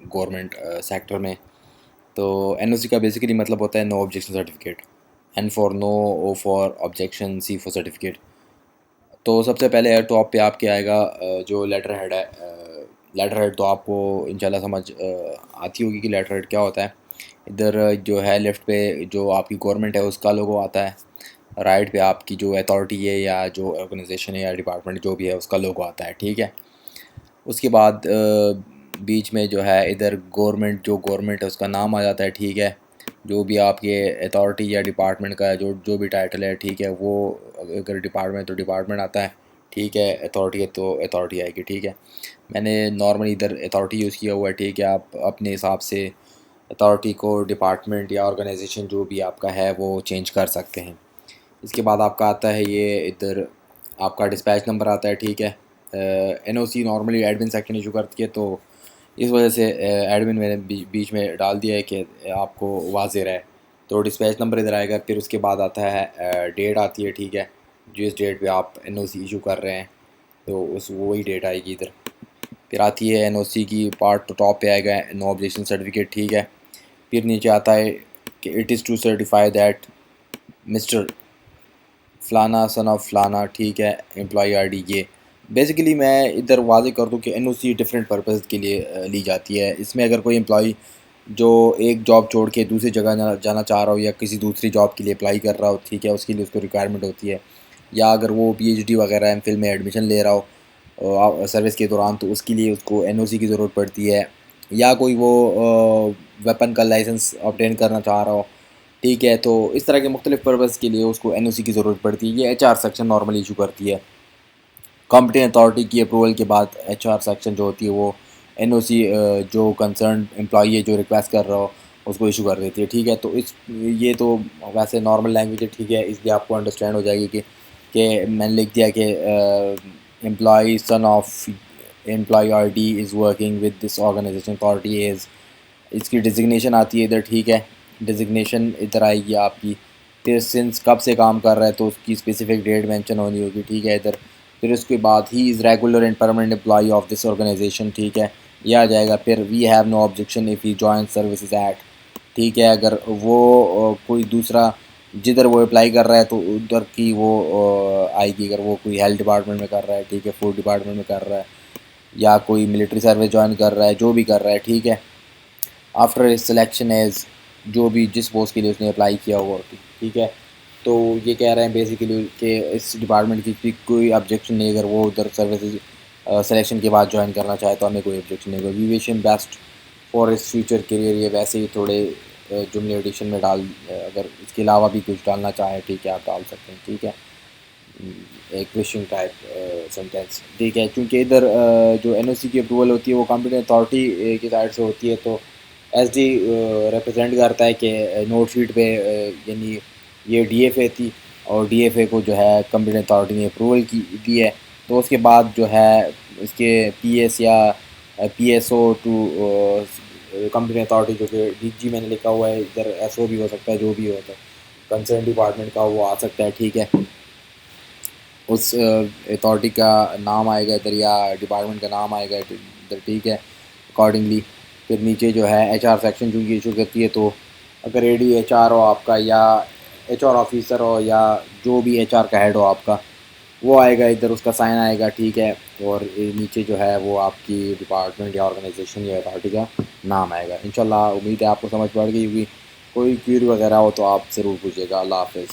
Government sector में। तो NOC का बेसिकली मतलब होता है no objection certificate. N for no, O for objection, C for certificate. तो सबसे पहले टॉप पे आपके आएगा जो लेटर हेड है। लेटर हेड तो आपको इंशाल्लाह समझ आती होगी कि लेटर हेड क्या होता है। इधर जो है लेफ़्ट पे जो आपकी गवर्नमेंट है उसका लोगो आता है, राइट पे आपकी जो अथॉरिटी है या जो ऑर्गेनाइजेशन है या डिपार्टमेंट जो भी है उसका लोगो आता है, ठीक है। उसके बाद बीच में जो है इधर गवर्नमेंट है उसका नाम आ जाता है, ठीक है। जो भी आपके अथॉरिटी या डिपार्टमेंट का जो जो भी टाइटल है, ठीक है, वो अगर डिपार्टमेंट तो डिपार्टमेंट आता है, ठीक है। अथॉरिटी है तो अथॉरिटी आएगी, ठीक है। मैंने नॉर्मली इधर अथॉरिटी यूज़ किया हुआ है, ठीक है। आप अपने हिसाब से अथॉरिटी को डिपार्टमेंट या ऑर्गेनाइजेशन जो भी आपका है वो चेंज कर सकते हैं। इसके बाद आपका आता है ये इधर आपका डिस्पैच नंबर आता है, ठीक है। NOC normally admin section issue करती है, तो इस वजह से एडमिन मैंने बीच में डाल दिया है कि आपको वाज़ेह रहे। तो डिस्पैच नंबर इधर आएगा, फिर उसके बाद आता है डेट आती है, ठीक है। जिस डेट पे आप NOC इशू कर रहे हैं तो उस वही डेट आएगी इधर। फिर आती है NOC की पार्ट, तो टॉप पे आएगा नो ऑब्जेक्शन सर्टिफिकेट, ठीक है। फिर नीचे आता है कि it is to certify that mister फ़लाना सन ऑफ फ़लाना, ठीक है, एम्प्लॉई ID ये। बेसिकली मैं इधर वाज़ेह कर दूँ कि NOC डिफरेंट पर्पज़ के लिए ली जाती है। इसमें अगर कोई एम्प्लॉई जो एक जॉब छोड़ के दूसरी जगह जाना चाह रहा हो या किसी दूसरी जॉब के लिए अप्लाई कर रहा हो, ठीक है, उसके लिए उसको रिक्वायरमेंट होती है। या अगर वो PhD वगैरह MPhil में एडमिशन ले रहा हो सर्विस के दौरान, तो उसके लिए उसको NOC की ज़रूरत पड़ती है। या कोई वो वेपन का लाइसेंस ऑब्टेन करना चाह रहा हो, ठीक है, तो इस तरह के मुख्तलिफ़ पर्पज़ के लिए उसको NOC की ज़रूरत पड़ती है। ये HR सेक्शन नॉर्मली इशू करती है। कॉम्पिटेंट अथॉरिटी की अप्रूवल के बाद HR सेक्शन जो होती है वो NOC जो कंसर्न एम्प्लॉई है जो रिक्वेस्ट कर रहा हो उसको इशू कर देती है, ठीक है। तो इस ये तो वैसे नॉर्मल लैंग्वेज है, ठीक है, इसलिए आपको अंडरस्टैंड हो जाएगी कि मैंने लिख दिया कि employee son of employee ID is working with this organisation authority is. इसकी डिजिग्नेशन आती है इधर, ठीक है। डिजिग्नेशन इधर आएगी आपकी। फिर सिंस कब से काम कर रहा है तो उसकी स्पेसिफिक डेट मेंशन होनी होगी, ठीक है, इधर। फिर उसके बाद he is regular and permanent employee of this organisation, ठीक है, ये आ जाएगा। फिर we have no objection if he join services at, ठीक है। अगर वो कोई दूसरा जिधर वो अप्लाई कर रहा है तो उधर की वो आएगी। अगर वो कोई हेल्थ डिपार्टमेंट में कर रहा है, ठीक है, फूड डिपार्टमेंट में कर रहा है, या कोई मिलिट्री सर्विस ज्वाइन कर रहा है, जो भी कर रहा है, ठीक है। आफ्टर सिलेक्शन एज जो भी जिस पोस्ट के लिए उसने अप्लाई किया हुआ, ठीक है। तो ये कह रहे हैं बेसिकली कि इस डिपार्टमेंट की भी कोई ऑब्जेक्शन नहीं, अगर वो उधर सर्विसेज सिलेक्शन के बाद ज्वाइन करना चाहे तो हमें कोई ऑब्जेक्शन नहीं होगा। We wish him best for his future career. ये वैसे ही थोड़े जुमले एडिशन में डाल, अगर इसके अलावा भी कुछ डालना चाहें, ठीक है, आप डाल सकते हैं, ठीक है। एक विशिंग टाइप सेंटेंस, ठीक है। क्योंकि इधर जो NOC की अप्रूवल होती है वो कॉम्पिटेंट अथॉरिटी की साइड से होती है, तो SD रिप्रेजेंट करता है कि नोट शीट पे यानी ये DFA थी और DFA को जो है कॉम्पिटेंट अथॉरिटी ने अप्रूवल की दी है। तो उसके बाद जो है इसके PS या PSO टू कॉम्पिटेंट अथॉरिटी, जो कि DG मैंने लिखा हुआ है, इधर SO भी हो सकता है, जो भी होता है कंसर्न डिपार्टमेंट का वो आ सकता है, ठीक है। उस अथॉरिटी का नाम आएगा इधर या डिपार्टमेंट का नाम आएगा इधर, ठीक है, अकॉर्डिंगली। फिर नीचे जो है HR सेक्शन जो इशू करती है, तो अगर AD HR हो आपका या HR ऑफिसर हो या जो भी HR का हेड हो आपका, वो आएगा इधर, उसका साइन आएगा, ठीक है। और नीचे जो है वो आपकी डिपार्टमेंट या ऑर्गेनाइजेशन या अथॉरिटी का नाम आएगा। इंशाल्लाह उम्मीद है आपको समझ पड़ गई होगी। कोई क्वेरी वगैरह हो तो आप ज़रूर पूछिएगा। अल्लाह हाफ़िज़।